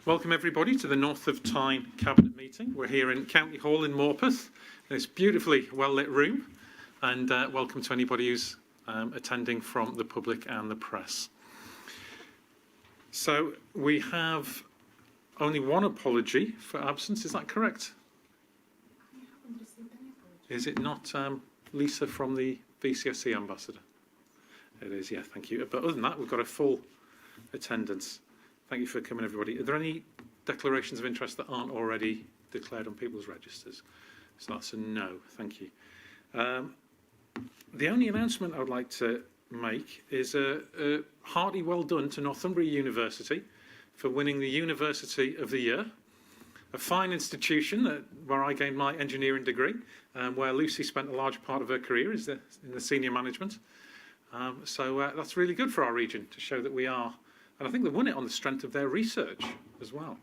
Welcome everybody to the North of Tyne Cabinet meeting. We're here in County Hall in Morpeth, in this beautifully well lit room, and welcome to anybody who's attending from the public and the press. So we have only one apology for absence, is that correct? Is it not Lisa from the VCSE ambassador? It is, yeah, thank you. But other than that, we've got a full attendance. Thank you for coming, everybody. Are there any declarations of interest that aren't already declared on people's registers? So that's a no, thank you. The only announcement I would like to make is a hearty well done to Northumbria University for winning the University of the Year. A fine institution where I gained my engineering degree, where Lucy spent a large part of her career in the senior management. So that's really good for our region to show that we are. And I think they won it on the strength of their research as well.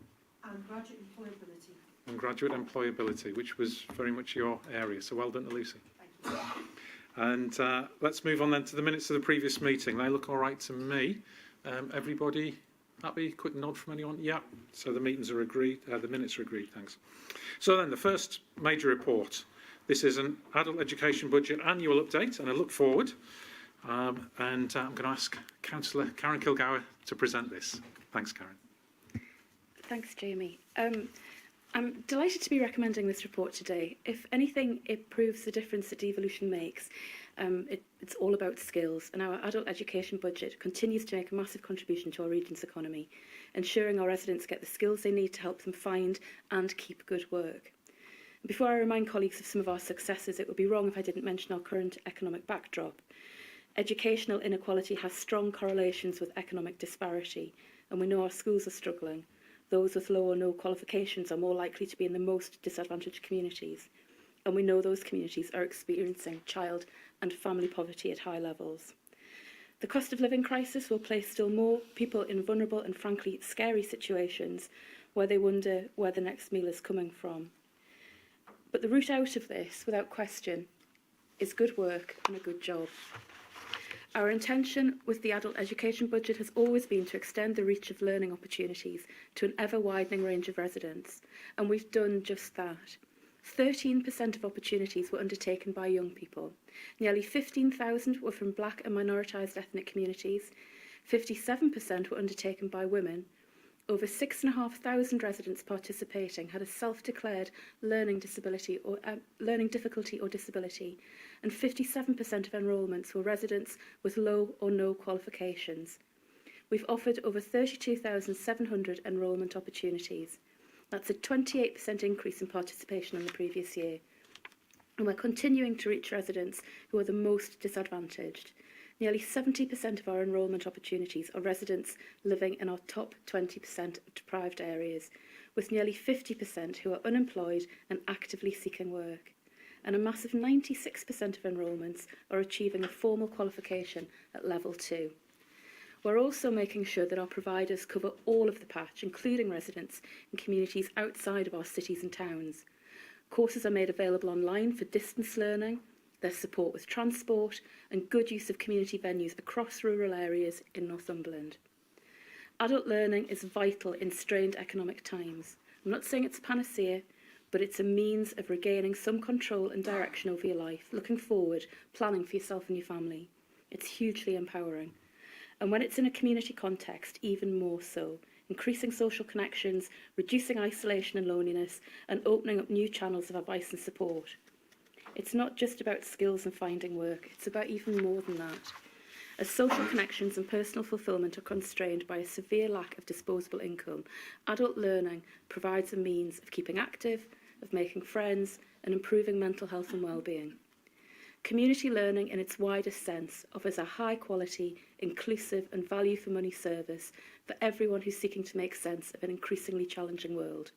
And graduate employability. And graduate employability, which was very much your area. So well done to Lucy. Thank you. And let's move on then to the minutes of the previous meeting. They look all right to me. Everybody happy? Quick nod from anyone? Yeah. So the meetings are agreed. The minutes are agreed. Thanks. So then the first major report. This is an adult education budget annual update and a look forward. And I'm going to ask Councillor Karen Kilgour to present this. Thanks, Karen. Thanks, Jamie. I'm delighted to be recommending this report today. If anything, it proves the difference that devolution makes. It's all about skills, and our adult education budget continues to make a massive contribution to our region's economy, ensuring our residents get the skills they need to help them find and keep good work. Before I remind colleagues of some of our successes, it would be wrong if I didn't mention our current economic backdrop. Educational inequality has strong correlations with economic disparity, and we know our schools are struggling. Those with low or no qualifications are more likely to be in the most disadvantaged communities, and we know those communities are experiencing child and family poverty at high levels. The cost of living crisis will place still more people in vulnerable and frankly scary situations where they wonder where the next meal is coming from. But the route out of this, without question, is good work and a good job. Our intention with the adult education budget has always been to extend the reach of learning opportunities to an ever-widening range of residents, and we've done just that. 13% of opportunities were undertaken by young people. Nearly 15,000 were from black and minoritised ethnic communities. 57% were undertaken by women. Over 6,500 residents participating had a self-declared learning disability or learning difficulty or disability, and 57% of enrolments were residents with low or no qualifications. We've offered over 32,700 enrolment opportunities. That's a 28% increase in participation on the previous year. And we're continuing to reach residents who are the most disadvantaged. Nearly 70% of our enrolment opportunities are residents living in our top 20% deprived areas, with nearly 50% who are unemployed and actively seeking work. And a massive 96% of enrolments are achieving a formal qualification at level 2. We're also making sure that our providers cover all of the patch, including residents in communities outside of our cities and towns. Courses are made available online for distance learning, there's support with transport and good use of community venues across rural areas in Northumberland. Adult learning is vital in strained economic times. I'm not saying it's a panacea, but it's a means of regaining some control and direction over your life, looking forward, planning for yourself and your family. It's hugely empowering. And when it's in a community context, even more so, increasing social connections, reducing isolation and loneliness, and opening up new channels of advice and support. It's not just about skills and finding work, it's about even more than that. As social connections and personal fulfilment are constrained by a severe lack of disposable income, adult learning provides a means of keeping active, of making friends, and improving mental health and well-being. Community learning in its widest sense offers a high-quality, inclusive and value-for-money service for everyone who's seeking to make sense of an increasingly challenging world.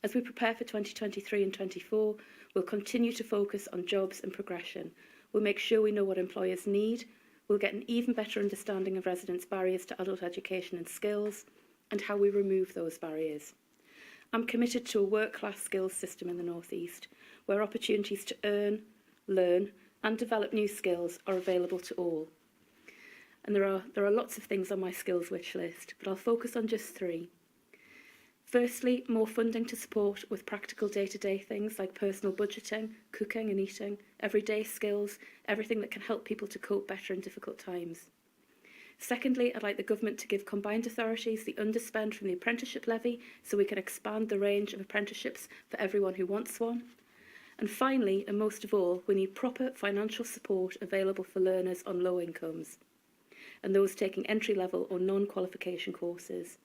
As we prepare for 2023 and 24, we'll continue to focus on jobs and progression. We'll make sure we know what employers need. We'll get an even better understanding of residents' barriers to adult education and skills, and how we remove those barriers. I'm committed to a work-class skills system in the North East, where opportunities to earn, learn and develop new skills are available to all. And there are lots of things on my skills wish list, but I'll focus on just 3. Firstly, more funding to support with practical day-to-day things like personal budgeting, cooking and eating, everyday skills, everything that can help people to cope better in difficult times. Secondly, I'd like the government to give combined authorities the underspend from the apprenticeship levy so we can expand the range of apprenticeships for everyone who wants one. And finally, and most of all, we need proper financial support available for learners on low incomes and those taking entry-level or non-qualification courses.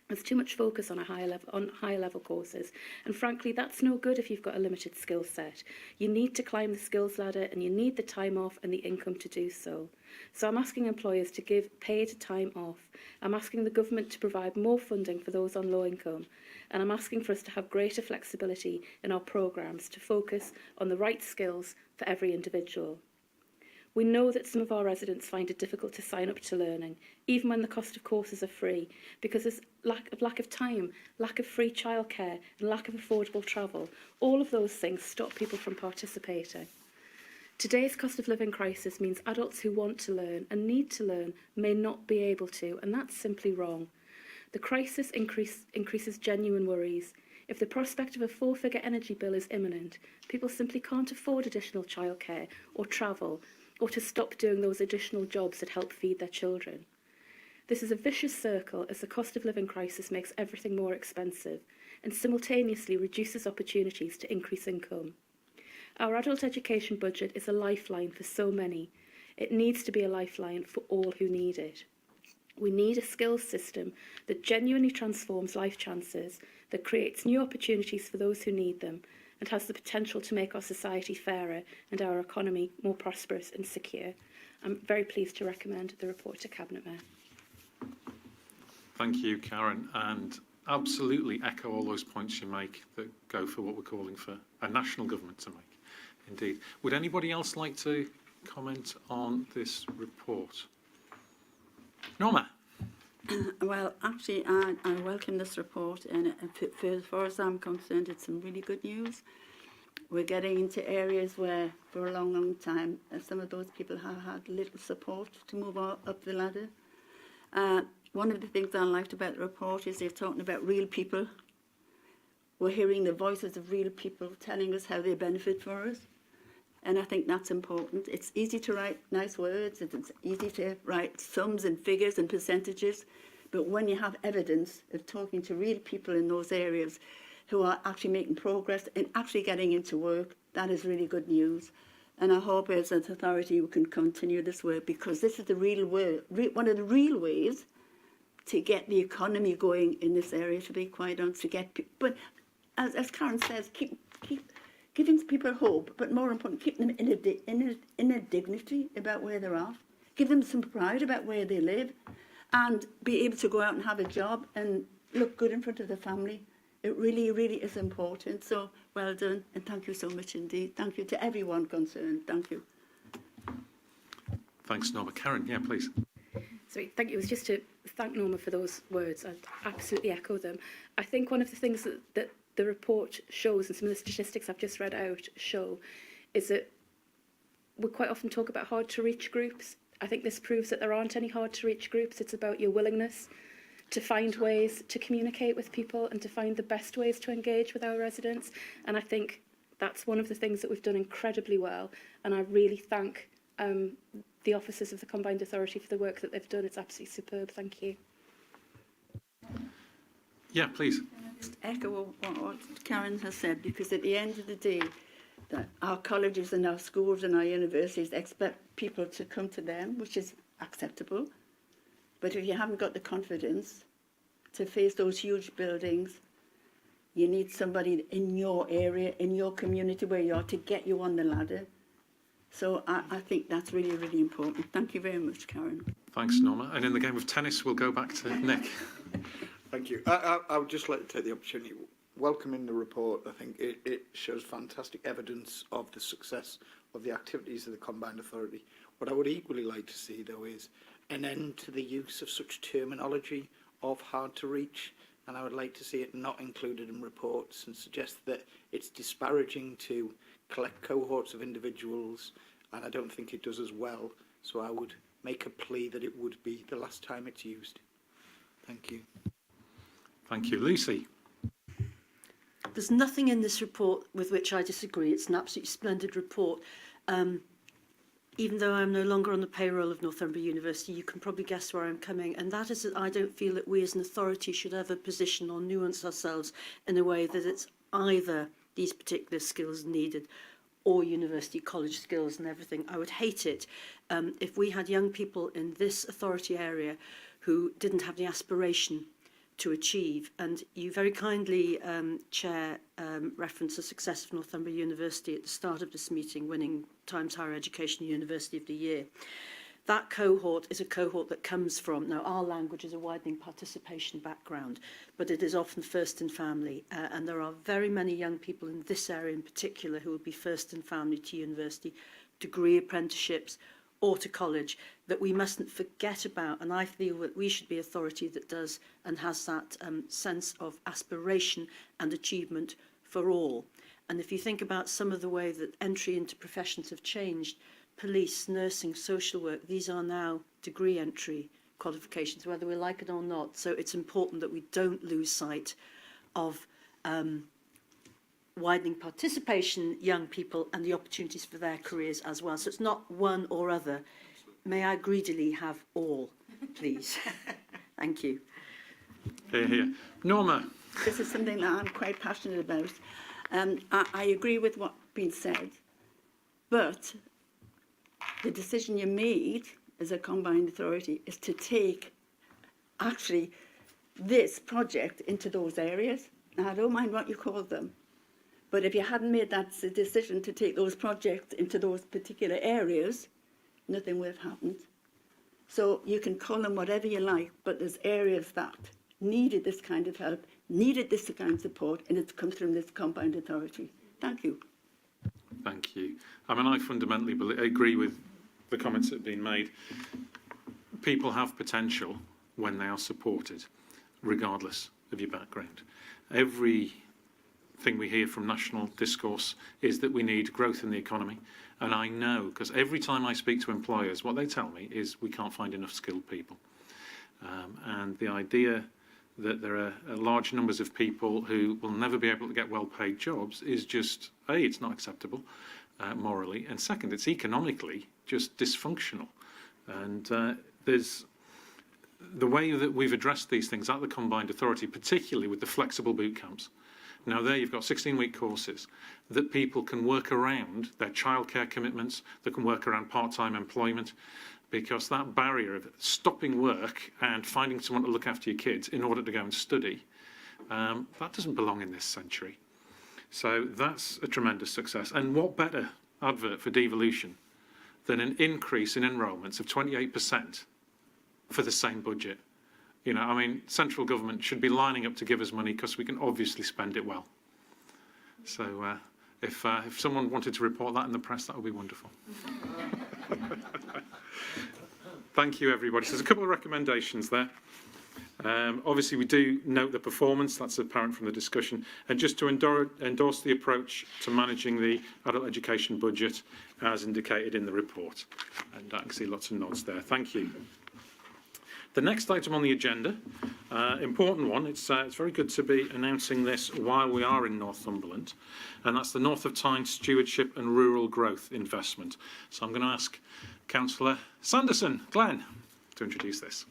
There's too much focus on higher level courses, and frankly that's no good if you've got a limited skill set. You need to climb the skills ladder and you need the time off and the income to do so. So I'm asking employers to give paid time off. I'm asking the government to provide more funding for those on low income, and I'm asking for us to have greater flexibility in our programmes to focus on the right skills for every individual. We know that some of our residents find it difficult to sign up to learning, even when the cost of courses are free, because there's lack of time, lack of free childcare and lack of affordable travel. All of those things stop people from participating. Today's cost of living crisis means adults who want to learn and need to learn may not be able to, and that's simply wrong. The crisis increases genuine worries. If the prospect of a four-figure energy bill is imminent, people simply can't afford additional childcare or travel, or to stop doing those additional jobs that help feed their children. This is a vicious circle as the cost of living crisis makes everything more expensive and simultaneously reduces opportunities to increase income. Our adult education budget is a lifeline for so many. It needs to be a lifeline for all who need it. We need a skills system that genuinely transforms life chances, that creates new opportunities for those who need them, and has the potential to make our society fairer and our economy more prosperous and secure. I'm very pleased to recommend the report to Cabinet Mayor. Thank you, Karen, and absolutely echo all those points you make that go for what we're calling for a national government to make. Indeed. Would anybody else like to comment on this report? Norma. Well, actually, I welcome this report, and as far as I'm concerned, it's some really good news. We're getting into areas where, for a long, long time, some of those people have had little support to move up the ladder. One of the things I liked about the report is they're talking about real people. We're hearing the voices of real people telling us how they benefit for us. And I think that's important. It's easy to write nice words, it's easy to write sums and figures and percentages, but when you have evidence of talking to real people in those areas who are actually making progress and actually getting into work, that is really good news. And I hope as an authority we can continue this work, because this is the real way, one of the real ways to get the economy going in this area, to be quite honest, to get people. But as Karen says, keep giving people hope, but more important, keep them in a dignity about where they're at. Give them some pride about where they live, and be able to go out and have a job and look good in front of the family. It really, really is important. So well done, and thank you so much indeed. Thank you to everyone concerned. Thank you. Thanks, Norma. Karen, yeah, please. Sorry, thank you. It was just to thank Norma for those words. I absolutely echo them. I think one of the things that the report shows, and some of the statistics I've just read out show, is that we quite often talk about hard-to-reach groups. I think this proves that there aren't any hard-to-reach groups. It's about your willingness to find ways to communicate with people and to find the best ways to engage with our residents. And I think that's one of the things that we've done incredibly well. And I really thank the officers of the Combined Authority for the work that they've done. It's absolutely superb. Thank you. Yeah, please. Just echo what Karen has said, because at the end of the day, that our colleges and our schools and our universities expect people to come to them, which is acceptable. But if you haven't got the confidence to face those huge buildings, you need somebody in your area, in your community where you are, to get you on the ladder. So I think that's really, really important. Thank you very much, Karen. Thanks, Norma. And in the game of tennis, we'll go back to Nick. Thank you. I would just like to take the opportunity, welcoming the report. I think it shows fantastic evidence of the success of the activities of the Combined Authority. What I would equally like to see, though, is an end to the use of such terminology of hard to reach, and I would like to see it not included in reports and suggest that it's disparaging to collect cohorts of individuals, and I don't think it does as well. So I would make a plea that it would be the last time it's used. Thank you. Thank you. Lucy. There's nothing in this report with which I disagree. It's an absolutely splendid report. Even though I'm no longer on the payroll of Northumbria University, you can probably guess where I'm coming, and that is that I don't feel that we as an authority should ever position or nuance ourselves in a way that it's either these particular skills needed or university college skills and everything. I would hate it if we had young people in this authority area who didn't have the aspiration to achieve. And you very kindly, Chair, reference the success of Northumbria University at the start of this meeting, winning Times Higher Education University of the Year. That cohort is a cohort that comes from, now our language is a widening participation background, but it is often first in family. And there are very many young people in this area in particular who will be first in family to university, degree apprenticeships, or to college, that we mustn't forget about. And I feel that we should be authority that does and has that sense of aspiration and achievement for all. And if you think about some of the way that entry into professions have changed, police, nursing, social work, these are now degree entry qualifications, whether we like it or not. So it's important that we don't lose sight of widening participation, young people, and the opportunities for their careers as well. So it's not one or other. May I greedily have all, please? Thank you. Hear, hear. Norma. This is something that I'm quite passionate about. I agree with what's been said, but the decision you made as a combined authority is to take actually this project into those areas. Now, I don't mind what you call them, but if you hadn't made that decision to take those projects into those particular areas, nothing would have happened. So you can call them whatever you like, but there's areas that needed this kind of help, needed this kind of support, and it's come from this combined authority. Thank you. Thank you. I mean, I fundamentally agree with the comments that have been made. People have potential when they are supported, regardless of your background. Everything we hear from national discourse is that we need growth in the economy. And I know, because every time I speak to employers, what they tell me is we can't find enough skilled people. And the idea that there are large numbers of people who will never be able to get well-paid jobs is just, A, it's not acceptable morally, and second, it's economically just dysfunctional. And there's the way that we've addressed these things at the Combined Authority, particularly with the flexible boot camps. Now there you've got 16-week courses that people can work around their childcare commitments, that can work around part-time employment, because that barrier of stopping work and finding someone to look after your kids in order to go and study, that doesn't belong in this century. So that's a tremendous success. And what better advert for devolution than an increase in enrolments of 28% for the same budget? You know, I mean, central government should be lining up to give us money because we can obviously spend it well. So if someone wanted to report that in the press, that would be wonderful. Thank you, everybody. So there's a couple of recommendations there. Obviously, we do note the performance. That's apparent from the discussion. And just to endorse the approach to managing the adult education budget as indicated in the report. And I can see lots of nods there. Thank you. The next item on the agenda, important one, it's very good to be announcing this while we are in Northumberland, and that's the North of Tyne Stewardship and Rural Growth Investment. So I'm going to ask Councillor Sanderson, Glenn, to introduce this.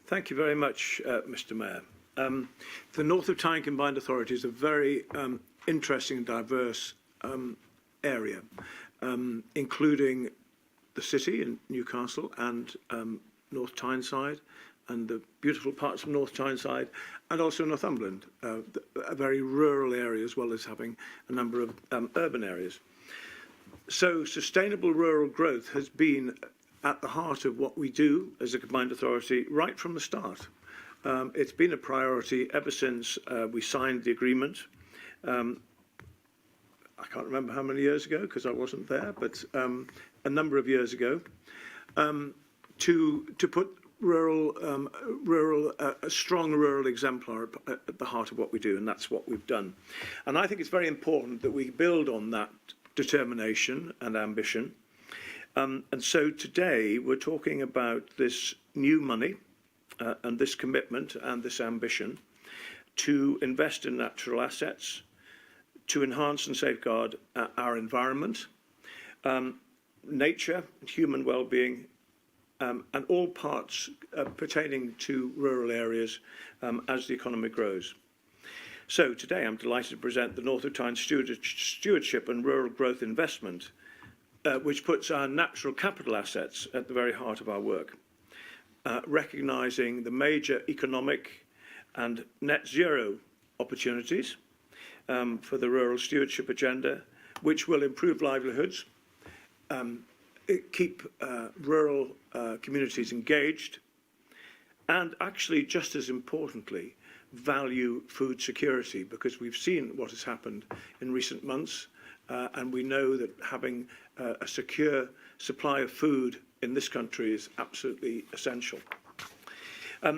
Thank you very much, Mr Mayor. The North of Tyne Combined Authority is a very interesting and diverse area, including the city in Newcastle and North Tyneside, and the beautiful parts of North Tyneside, and also Northumberland, a very rural area as well as having a number of urban areas. So sustainable rural growth has been at the heart of what we do as a combined authority right from the start. It's been a priority ever since we signed the agreement. I can't remember how many years ago because I wasn't there, but a number of years ago, to put a strong rural exemplar at the heart of what we do, and that's what we've done. And I think it's very important that we build on that determination and ambition. And so today we're talking about this new money and this commitment and this ambition to invest in natural assets, to enhance and safeguard our environment, nature and human well-being, and all parts pertaining to rural areas as the economy grows. So today I'm delighted to present the North of Tyne Stewardship and Rural Growth Investment, which puts our natural capital assets at the very heart of our work, recognising the major economic and net zero opportunities for the rural stewardship agenda, which will improve livelihoods, keep rural communities engaged, and actually, just as importantly, value food security, because we've seen what has happened in recent months, and we know that having a secure supply of food in this country is absolutely essential.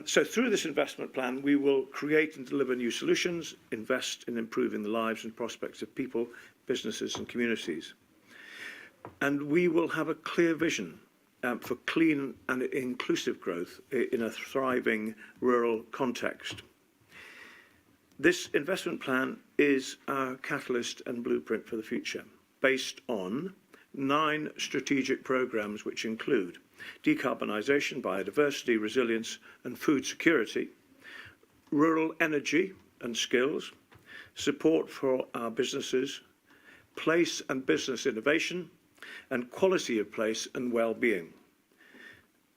So through this investment plan, we will create and deliver new solutions, invest in improving the lives and prospects of people, businesses and communities. And we will have a clear vision for clean and inclusive growth in a thriving rural context. This investment plan is our catalyst and blueprint for the future, based on 9 strategic programmes which include decarbonisation, biodiversity, resilience and food security, rural energy and skills, support for our businesses, place and business innovation, and quality of place and well-being.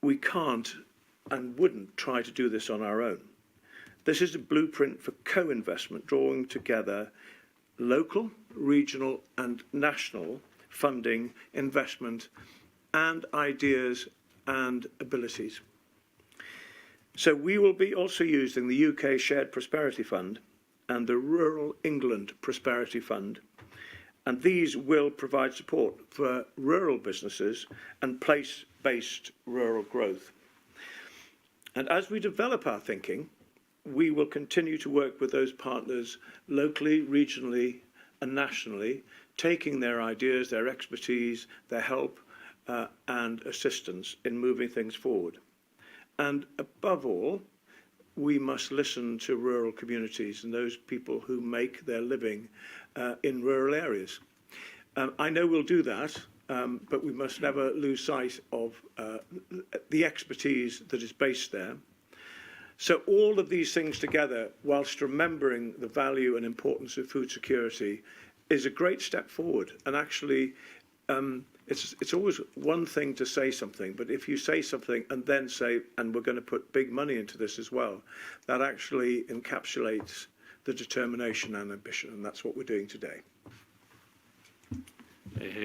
We can't and wouldn't try to do this on our own. This is a blueprint for co-investment, drawing together local, regional and national funding, investment and ideas and abilities. So we will be also using the UK Shared Prosperity Fund and the Rural England Prosperity Fund, and these will provide support for rural businesses and place-based rural growth. And as we develop our thinking, we will continue to work with those partners locally, regionally and nationally, taking their ideas, their expertise, their help and assistance in moving things forward. And above all, we must listen to rural communities and those people who make their living in rural areas. I know we'll do that, but we must never lose sight of the expertise that is based there. So all of these things together, whilst remembering the value and importance of food security, is a great step forward. And actually, it's always one thing to say something, but if you say something and then say, and we're going to put big money into this as well, that actually encapsulates the determination and ambition, and that's what we're doing today.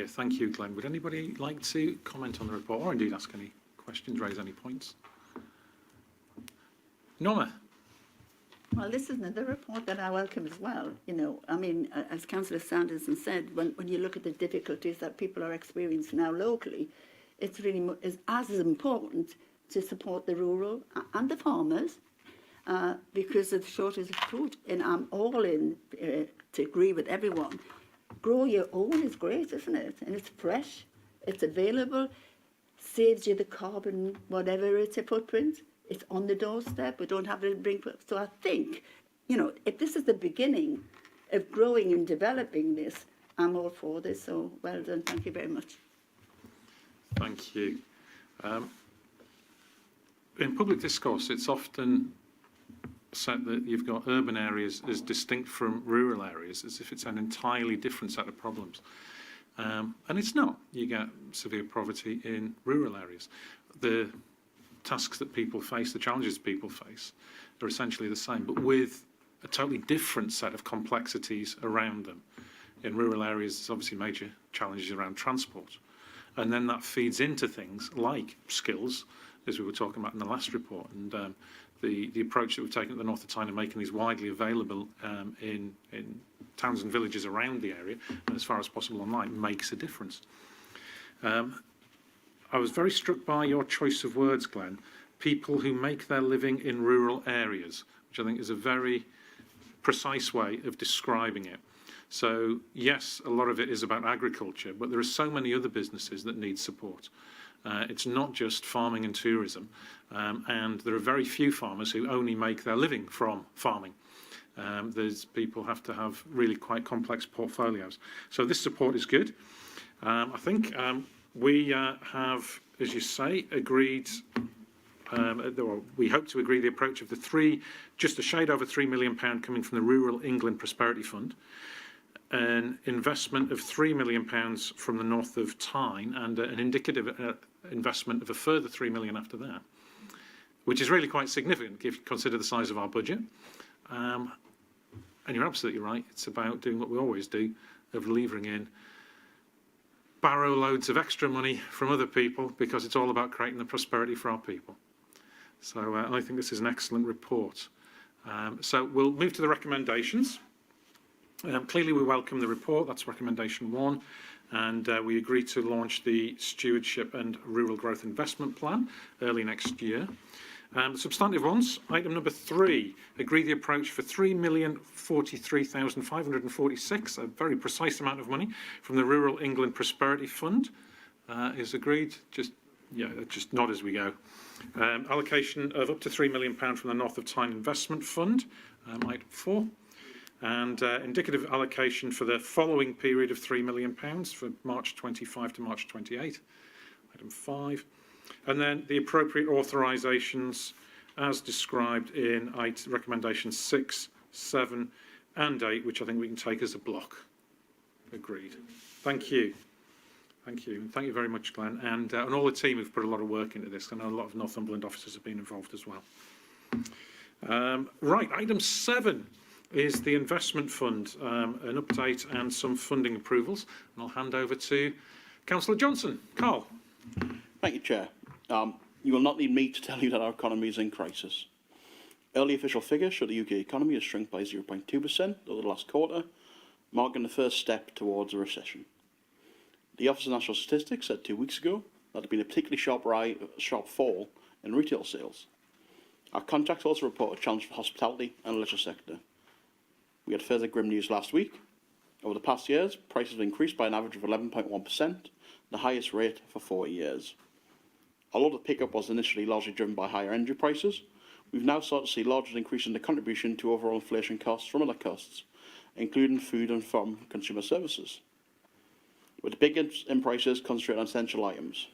Thank you, Glenn. Would anybody like to comment on the report, or indeed ask any questions, raise any points? Norma. Well, this is another report that I welcome as well. You know, I mean, as Councillor Sanderson said, when you look at the difficulties that people are experiencing now locally, it's really is as important to support the rural and the farmers because of the shortage of food. And I'm all in to agree with everyone. Grow your own is great, isn't it? And it's fresh, it's available, saves you the carbon, whatever it's a footprint. It's on the doorstep. We don't have to bring. So I think, you know, if this is the beginning of growing and developing this, I'm all for this. So well done. Thank you very much. Thank you. In public discourse, it's often said that you've got urban areas as distinct from rural areas, as if it's an entirely different set of problems. And it's not. You get severe poverty in rural areas. The tasks that people face, the challenges people face, are essentially the same, but with a totally different set of complexities around them. In rural areas, there's obviously major challenges around transport. And then that feeds into things like skills, as we were talking about in the last report, and the approach that we've taken at the North of Tyne, making these widely available in towns and villages around the area, and as far as possible online, makes a difference. I was very struck by your choice of words, Glenn. People who make their living in rural areas, which I think is a very precise way of describing it. So, yes, a lot of it is about agriculture, but there are so many other businesses that need support. It's not just farming and tourism, and there are very few farmers who only make their living from farming. There's people have to have really quite complex portfolios. So this support is good. I think we have, as you say, agreed, we hope to agree the approach of just a shade over £3 million coming from the Rural England Prosperity Fund, an investment of £3 million from the North of Tyne, and an indicative investment of a further £3 million after that, which is really quite significant if you consider the size of our budget. And you're absolutely right, it's about doing what we always do, of levering in barrow loads of extra money from other people, because it's all about creating the prosperity for our people. So I think this is an excellent report. So we'll move to the recommendations. Clearly we welcome the report, that's recommendation 1, and we agree to launch the Stewardship and Rural Growth Investment Plan early next year. Substantive ones, item number 3, agree the approach for £3,043,546, a very precise amount of money from the Rural England Prosperity Fund is agreed. Just nod as we go. Allocation of up to £3 million from the North of Tyne Investment Fund, item 4. And indicative allocation for the following period of £3 million for March 25 to March 28, item 5. And then the appropriate authorisations as described in recommendations 6, 7 and 8, which I think we can take as a block. Agreed. Thank you. Thank you. And thank you very much, Glenn. And all the team have put a lot of work into this. I know a lot of Northumberland officers have been involved as well. Right, item 7 is the investment fund, an update and some funding approvals. And I'll hand over to Councillor Johnson. Carl. Thank you, Chair. You will not need me to tell you that our economy is in crisis. Early official figures show the UK economy has shrunk by 0.2% over the last quarter, marking the first step towards a recession. The Office of National Statistics said 2 weeks ago that there had been a particularly sharp fall in retail sales. Our contacts also report a challenge for the hospitality and leisure sector. We had further grim news last week. Over the past years, prices have increased by an average of 11.1%, the highest rate for 40 years. Although the pickup was initially largely driven by higher energy prices, we've now started to see larger increase in the contribution to overall inflation costs from other costs, including food and from consumer services. With the biggest in prices concentrated on essential items.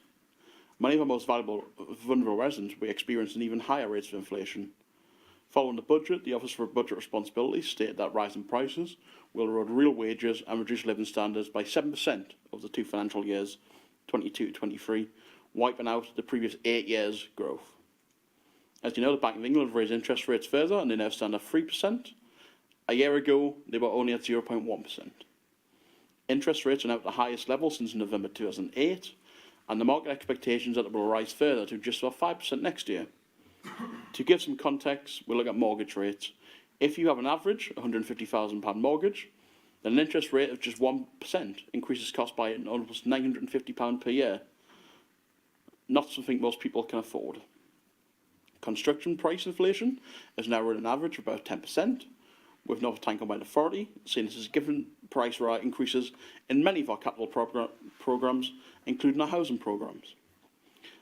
Many of our most vulnerable residents will be experiencing even higher rates of inflation. Following the budget, the Office for Budget Responsibility stated that rising prices will erode real wages and reduce living standards by 7% over the 2 financial years, 22-23, wiping out the previous 8 years' growth. As you know, the Bank of England have raised interest rates further and they now stand at 3%. A year ago, they were only at 0.1%. Interest rates are now at the highest level since November 2008, and the market expectations are that it will rise further to just about 5% next year. To give some context, we'll look at mortgage rates. If you have an average £150,000 mortgage, then an interest rate of just 1% increases cost by almost £950 per year. Not something most people can afford. Construction price inflation is now at an average of about 10%, with North Tyne Combined Authority seeing this as given price rate increases in many of our capital programmes, including our housing programmes.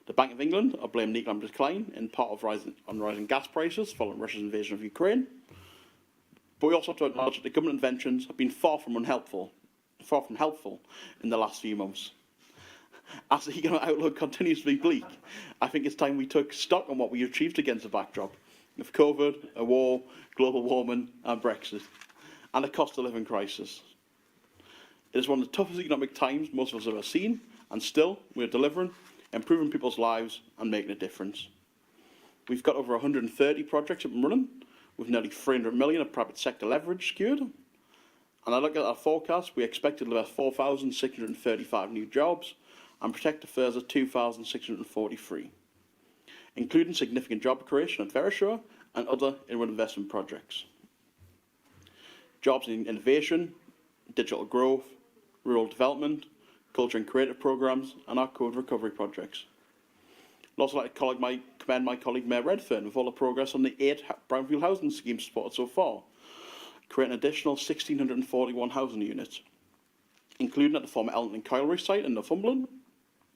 The Bank of England are blaming the economic decline in part of rising gas prices following Russia's invasion of Ukraine. But we also have to acknowledge that the government interventions have been far from helpful in the last few months. As the economic outlook continues to be bleak, I think it's time we took stock on what we achieved against the backdrop of COVID, a war, global warming and Brexit, and a cost of living crisis. It is one of the toughest economic times most of us have ever seen, and still we are delivering, improving people's lives and making a difference. We've got over 130 projects up and running, with nearly 300 million of private sector leverage secured. And I look at our forecast, we expect to deliver 4,635 new jobs and protect a further 2,643, including significant job creation at Verisure and other inward investment projects. Jobs in innovation, digital growth, rural development, culture and creative programmes, and our code recovery projects. I'd also like to commend my colleague Mayor Redfern with all the progress on the 8 brownfield housing schemes supported so far, creating an additional 1,641 housing units, including at the former Elton and Colliery site in Northumberland,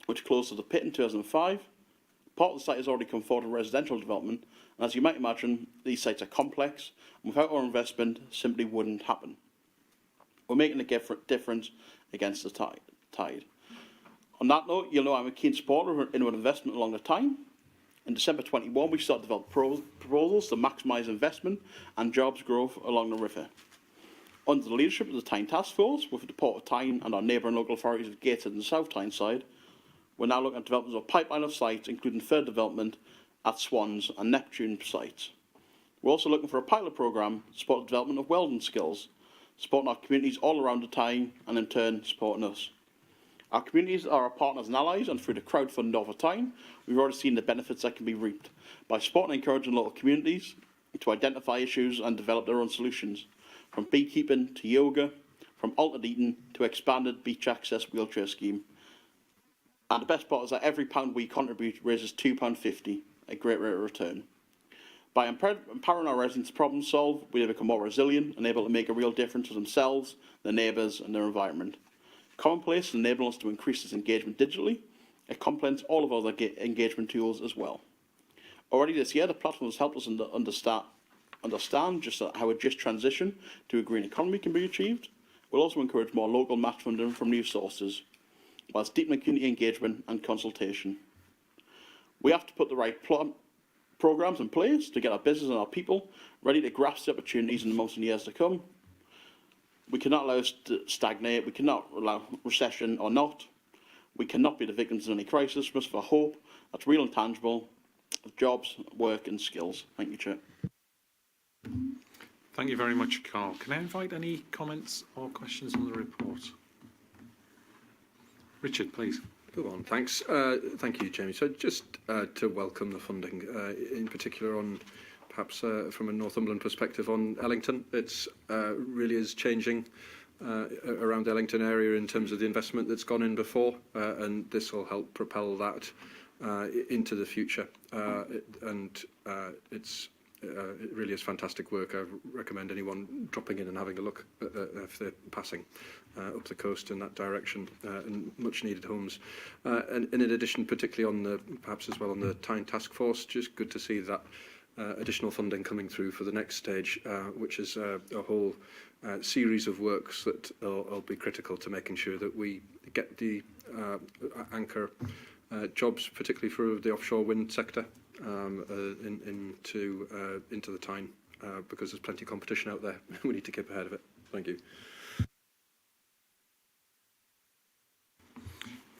which closed as a pit in 2005, Part of the site has already come forward in residential development, and as you might imagine, these sites are complex, and without our investment, simply wouldn't happen. We're making a difference against the tide. On that note, you'll know I'm a keen supporter of inward investment along the Tyne. In December 21, we started to develop proposals to maximise investment and jobs growth along the river. Under the leadership of the Tyne Task Force, with the Port of Tyne and our neighbouring local authorities of Gateshead and South Tyneside, we're now looking at development of a pipeline of sites, including further development at Swans and Neptune sites. We're also looking for a pilot programme to support the development of welding skills, supporting our communities all around the Tyne and in turn supporting us. Our communities are our partners and allies, and through the crowdfunding over time, we've already seen the benefits that can be reaped by supporting and encouraging local communities to identify issues and develop their own solutions, from beekeeping to yoga, from altered eating to expanded beach access wheelchair scheme. And the best part is that every pound we contribute raises £2.50, a great rate of return. By empowering our residents to problem solve, we become more resilient and able to make a real difference to themselves, their neighbours and their environment. Commonplace enabling us to increase this engagement digitally. It complements all of our other engagement tools as well. Already this year, the platform has helped us understand just how a just transition to a green economy can be achieved. We'll also encourage more local match funding from new sources, whilst deepening community engagement and consultation. We have to put the right programmes in place to get our business and our people ready to grasp the opportunities in the months and years to come. We cannot allow us to stagnate. We cannot allow recession or not. We cannot be the victims of any crisis. We must have a hope that's real and tangible of jobs, work and skills. Thank you, Chair. Thank you very much, Carl. Can I invite any comments or questions on the report? Richard, please. Go on, thanks. Thank you, Jamie. So just to welcome the funding, in particular on perhaps from a Northumberland perspective on Ellington. It's really is changing around the Ellington area in terms of the investment that's gone in before, and this will help propel that into the future. It really is fantastic work. I recommend anyone dropping in and having a look if they're passing up the coast in that direction, and much needed homes. And in addition, particularly on perhaps as well on the Tyne Task Force, just good to see that additional funding coming through for the next stage, which is a whole series of works that will be critical to making sure that we get the anchor jobs, particularly for the offshore wind sector, into the Tyne, because there's plenty of competition out there. We need to keep ahead of it. Thank you.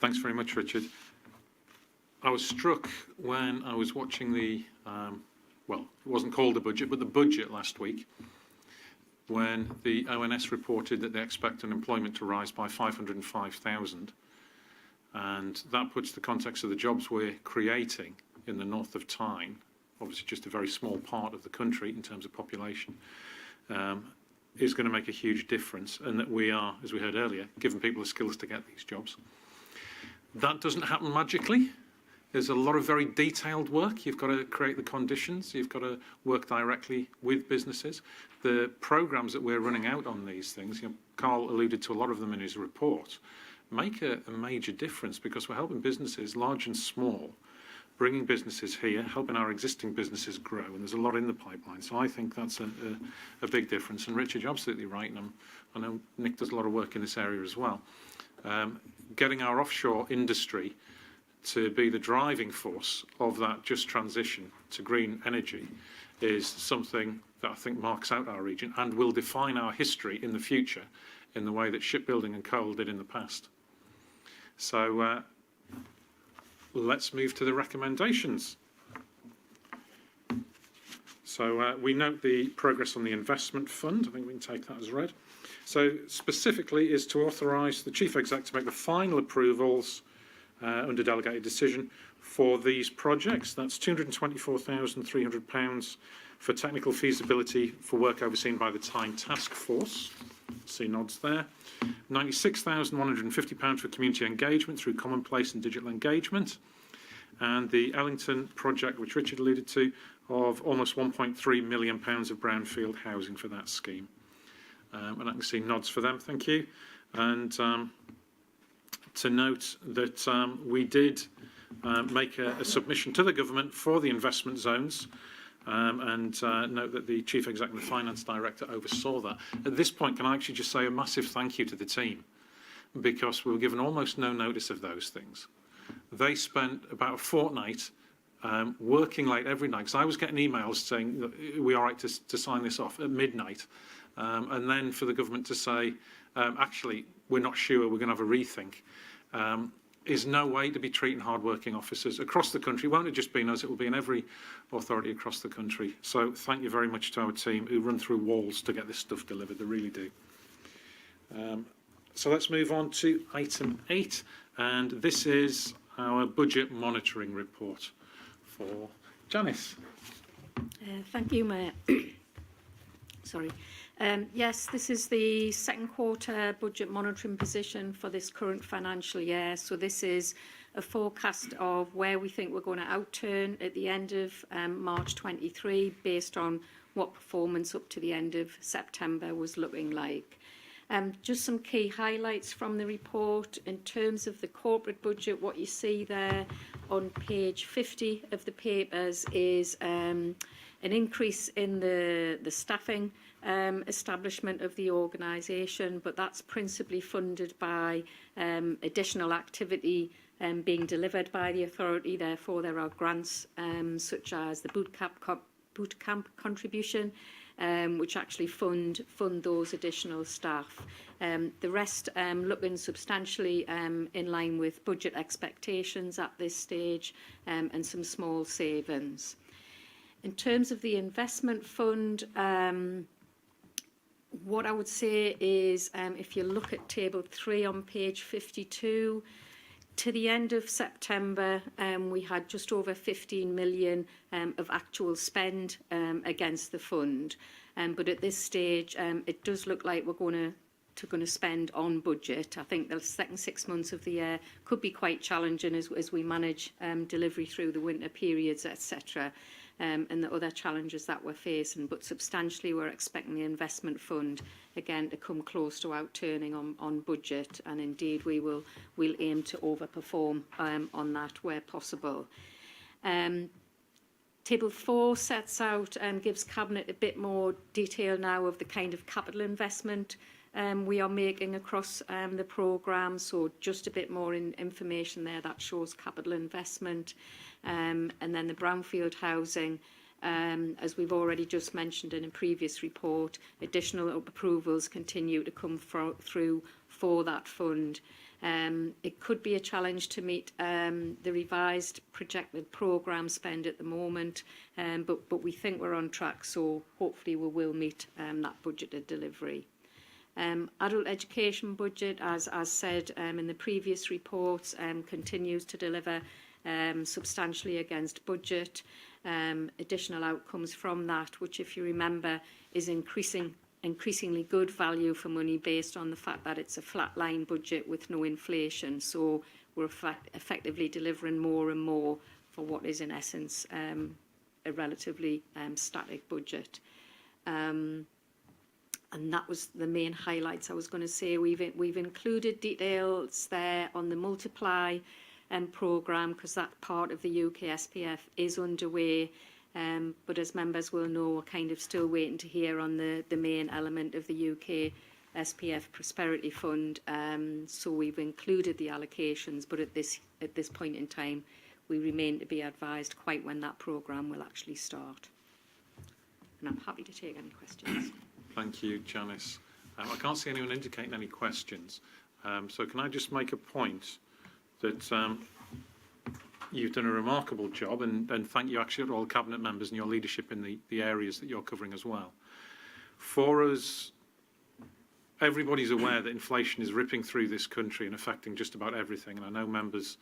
Thanks very much, Richard. I was struck when I was watching the, well, it wasn't called the budget, but the budget last week, when the ONS reported that they expect unemployment to rise by 505,000. And that puts the context of the jobs we're creating in the north of Tyne, obviously just a very small part of the country in terms of population, is going to make a huge difference, and that we are, as we heard earlier, giving people the skills to get these jobs. That doesn't happen magically. There's a lot of very detailed work. You've got to create the conditions. You've got to work directly with businesses. The programmes that we're running out on these things, Carl alluded to a lot of them in his report, make a major difference, because we're helping businesses, large and small, bringing businesses here, helping our existing businesses grow, and there's a lot in the pipeline. So I think that's a big difference. And Richard, you're absolutely right, and I know Nick does a lot of work in this area as well. Getting our offshore industry to be the driving force of that just transition to green energy is something that I think marks out our region and will define our history in the future in the way that shipbuilding and coal did in the past. So let's move to the recommendations. So we note the progress on the investment fund. I think we can take that as read. So specifically is to authorise the Chief Exec to make the final approvals under delegated decision for these projects. That's £224,300 for technical feasibility for work overseen by the Tyne Task Force. See nods there. £96,150 for community engagement through commonplace and digital engagement. And the Ellington project, which Richard alluded to, of almost £1.3 million of brownfield housing for that scheme. And I can see nods for them, thank you. And to note that we did make a submission to the government for the investment zones. And note that the Chief Executive and the Finance Director oversaw that. At this point, can I actually just say a massive thank you to the team, because we were given almost no notice of those things. They spent about a fortnight working late every night, because I was getting emails saying that we are right to sign this off at midnight, and then for the government to say, actually, we're not sure, we're going to have a rethink, is no way to be treating hard-working officers across the country. It won't have just been us, it will be in every authority across the country. So thank you very much to our team who run through walls to get this stuff delivered. They really do. So let's move on to item 8, and this is our budget monitoring report for Janice. Thank you, Mayor. Sorry. Yes, this is the second quarter budget monitoring position for this current financial year. So this is a forecast of where we think we're going to outturn at the end of March 23 based on what performance up to the end of September was looking like. Just some key highlights from the report. In terms of the corporate budget, what you see there on page 50 of the papers is an increase in the staffing establishment of the organisation, but that's principally funded by additional activity being delivered by the authority. Therefore, there are grants such as the boot camp contribution, which actually fund those additional staff. The rest looking substantially in line with budget expectations at this stage, and some small savings. In terms of the investment fund, what I would say is if you look at table 3 on page 52, to the end of September, we had just over 15 million of actual spend against the fund. But at this stage, it does look like we're going to spend on budget. I think the second 6 months of the year could be quite challenging as we manage delivery through the winter periods, etc. And the other challenges that we're facing. But substantially, we're expecting the investment fund, again, to come close to outturning on budget. And indeed, we'll aim to overperform on that where possible. Table 4 sets out and gives Cabinet a bit more detail now of the kind of capital investment we are making across the programme. So just a bit more information there that shows capital investment. And then the brownfield housing, as we've already just mentioned in a previous report, additional approvals continue to come through for that fund. It could be a challenge to meet the revised projected programme spend at the moment, but we think we're on track, so hopefully we will meet that budgeted delivery. Adult education budget, as said in the previous reports, continues to deliver substantially against budget. Additional outcomes from that, which, if you remember, is increasingly good value for money based on the fact that it's a flat-line budget with no inflation. So we're effectively delivering more and more for what is, in essence, a relatively static budget. And that was the main highlights I was going to say. We've included details there on the Multiply programme, because that part of the UK SPF is underway. But as members will know, we're kind of still waiting to hear on the main element of the UK SPF Prosperity Fund. So we've included the allocations, but at this point in time, we remain to be advised quite when that programme will actually start. And I'm happy to take any questions. Thank you, Janice. I can't see anyone indicating any questions. So can I just make a point that you've done a remarkable job, and thank you actually to all Cabinet members and your leadership in the areas that you're covering as well. For us, everybody's aware that inflation is ripping through this country and affecting just about everything, and I know members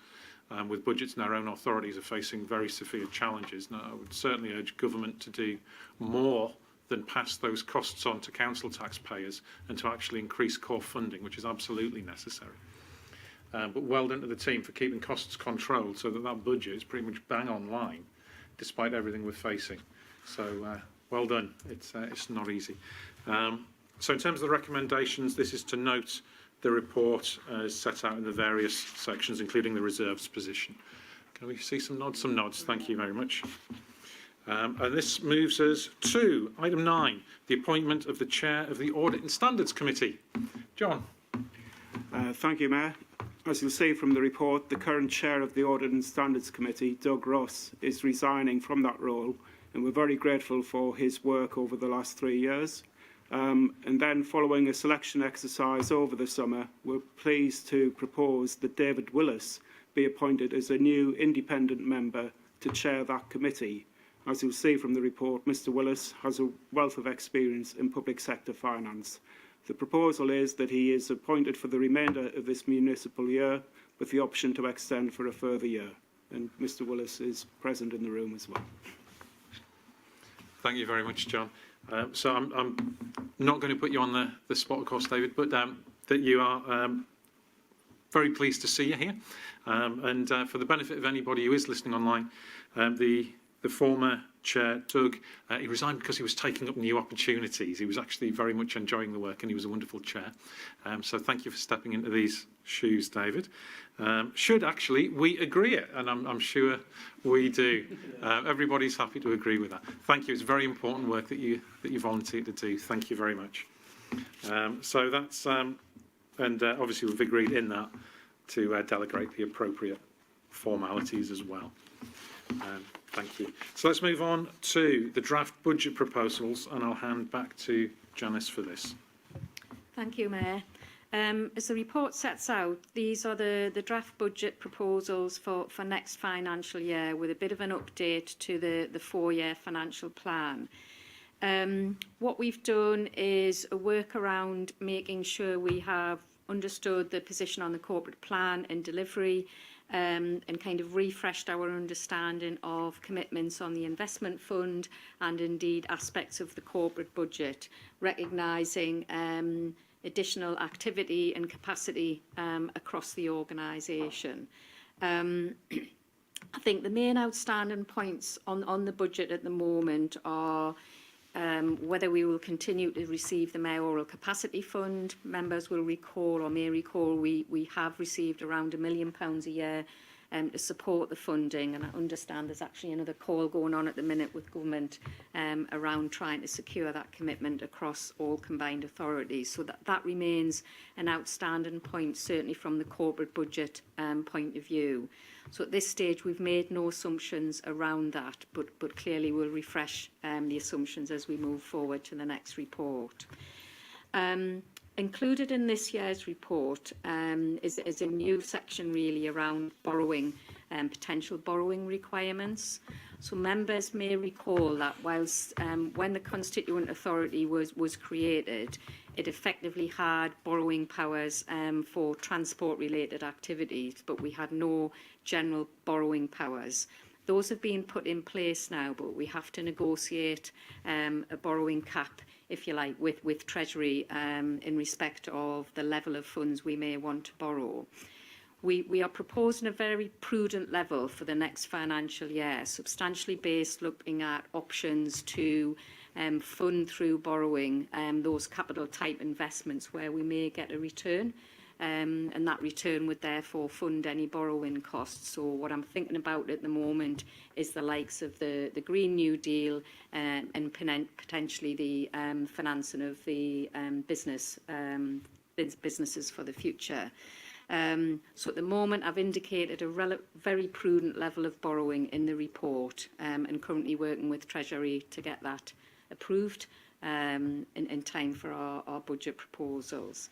with budgets in their own authorities are facing very severe challenges. Now, I would certainly urge government to do more than pass those costs on to council taxpayers and to actually increase core funding, which is absolutely necessary. But well done to the team for keeping costs controlled so that budget is pretty much bang on line, despite everything we're facing. So well done. It's not easy. So in terms of the recommendations, this is to note the report as set out in the various sections, including the reserves position. Can we see some nods? Some nods. Thank you very much. And this moves us to item 9, the appointment of the chair of the Audit and Standards Committee. John. Thank you, Mayor. As you'll see from the report, the current chair of the Audit and Standards Committee, Doug Ross, is resigning from that role, and we're very grateful for his work over the last 3 years. And then, following a selection exercise over the summer, we're pleased to propose that David Willis be appointed as a new independent member to chair that committee. As you'll see from the report, Mr Willis has a wealth of experience in public sector finance. The proposal is that he is appointed for the remainder of this municipal year, with the option to extend for a further year. And Mr Willis is present in the room as well. Thank you very much, John. So I'm not going to put you on the spot, of course, David, but that you are very pleased to see you here. And for the benefit of anybody who is listening online, the former chair, Doug, he resigned because he was taking up new opportunities. He was actually very much enjoying the work, and he was a wonderful chair. So thank you for stepping into these shoes, David. Should actually we agree it? And I'm sure we do. Everybody's happy to agree with that. Thank you. It's very important work that you volunteered to do. Thank you very much. So that's and obviously we've agreed in that to delegate the appropriate formalities as well. Thank you. So let's move on to the draft budget proposals, and I'll hand back to Janice for this. Thank you, Mayor. As the report sets out, these are the draft budget proposals for next financial year, with a bit of an update to the 4-year financial plan. What we've done is a work around making sure we have understood the position on the corporate plan and delivery, and kind of refreshed our understanding of commitments on the investment fund and indeed aspects of the corporate budget, recognising additional activity and capacity across the organisation. I think the main outstanding points on the budget at the moment are whether we will continue to receive the mayoral capacity fund. Members will recall, or may recall, we have received around £1 million a year to support the funding, and I understand there's actually another call going on at the minute with government around trying to secure that commitment across all combined authorities. So that remains an outstanding point, certainly from the corporate budget point of view. So at this stage, we've made no assumptions around that, but clearly we'll refresh the assumptions as we move forward to the next report. Included in this year's report is a new section really around borrowing and potential borrowing requirements. So members may recall that whilst when the Constituent Authority was created, it effectively had borrowing powers for transport-related activities, but we had no general borrowing powers. Those have been put in place now, but we have to negotiate a borrowing cap, if you like, with Treasury in respect of the level of funds we may want to borrow. We are proposing a very prudent level for the next financial year, substantially based, looking at options to fund through borrowing those capital type investments where we may get a return. And that return would therefore fund any borrowing costs. So what I'm thinking about at the moment is the likes of the Green New Deal and potentially the financing of the businesses for the future. So at the moment, I've indicated a very prudent level of borrowing in the report, and currently working with Treasury to get that approved in time for our budget proposals.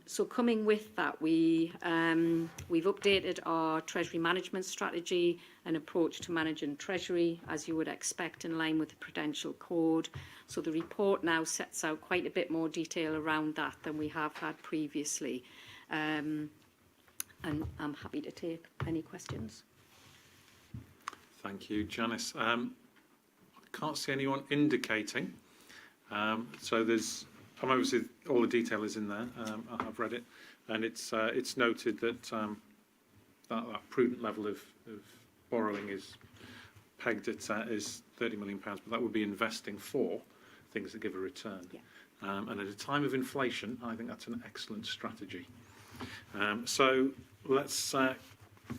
So coming with that, we've updated our Treasury management strategy and approach to managing Treasury, as you would expect, in line with the Prudential Code. So the report now sets out quite a bit more detail around that than we have had previously. And I'm happy to take any questions. Thank you, Janice. I can't see anyone indicating. So there's... obviously, all the detail is in there. I've read it, and it's noted that that prudent level of borrowing is pegged at is £30 million, but that would be investing for things that give a return. Yeah. And at a time of inflation, I think that's an excellent strategy. So let's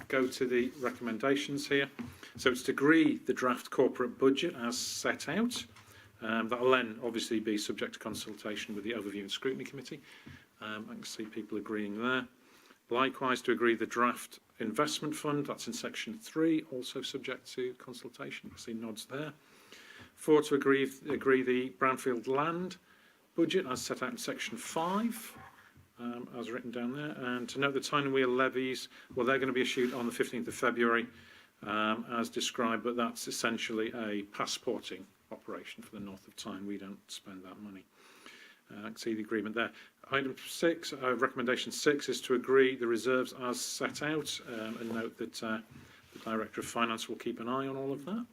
go to the recommendations here. So it's to agree the draft corporate budget as set out. That will then obviously be subject to consultation with the Overview and Scrutiny Committee. I can see people agreeing there. Likewise, to agree the draft investment fund, that's in section 3, also subject to consultation. I see nods there. 4, to agree the brownfield land budget as set out in section 5, as written down there. And to note the Tyne and Wear levies, well, they're going to be issued on the 15th of February, as described, but that's essentially a passporting operation for the north of Tyne. We don't spend that money. I can see the agreement there. Item 6, recommendation 6, is to agree the reserves as set out, and note that the Director of Finance will keep an eye on all of that.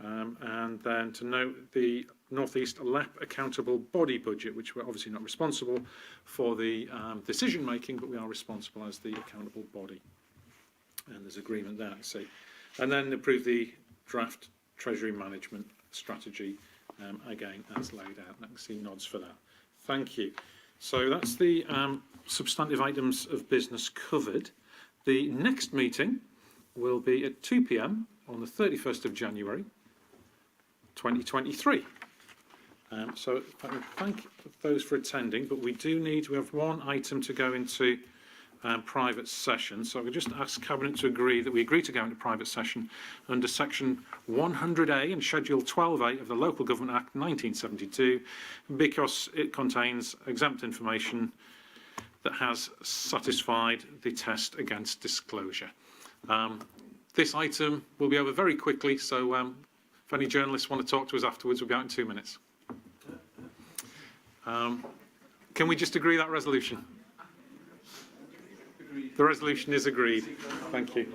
And then to note the North East LEP accountable body budget, which we're obviously not responsible for the decision making, but we are responsible as the accountable body. And there's agreement there, I see. And then approve the draft Treasury Management Strategy, again, as laid out. I can see nods for that. Thank you. So that's the substantive items of business covered. The next meeting will be at 2 p.m. on the 31st of January, 2023. So thank those for attending, but we have one item to go into private session. So I would just ask Cabinet to agree that we agree to go into private session under section 100A and schedule 12A of the Local Government Act 1972, because it contains exempt information that has satisfied the test against disclosure. This item will be over very quickly, so if any journalists want to talk to us afterwards, we'll be out in 2 minutes. Can we just agree that resolution? The resolution is agreed. Thank you.